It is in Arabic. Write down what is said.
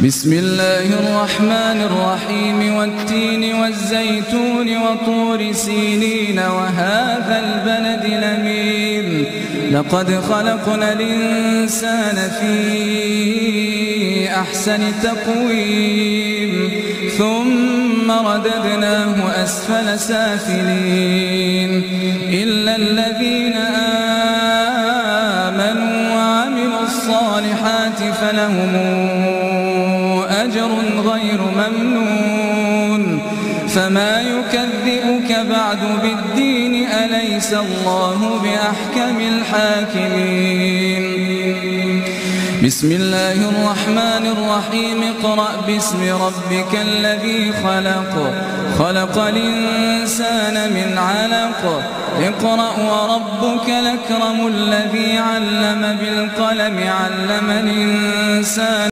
بسم الله الرحمن الرحيم والتين والزيتون وطور سينين وهذا البلد الأمين لقد خلقنا الإنسان في أحسن تقويم ثم رددناه أسفل سافلين إلا الذين آمنوا وعملوا الصالحات فلهم أجر غير ممنون فما يكذبك بعد بالدين أليس الله بأحكم الحاكمين بسم الله الرحمن الرحيم اقرأ باسم ربك الذي خلق الإنسان من علق اقرأ وربك الأكرم الذي علم بالقلم علم الإنسان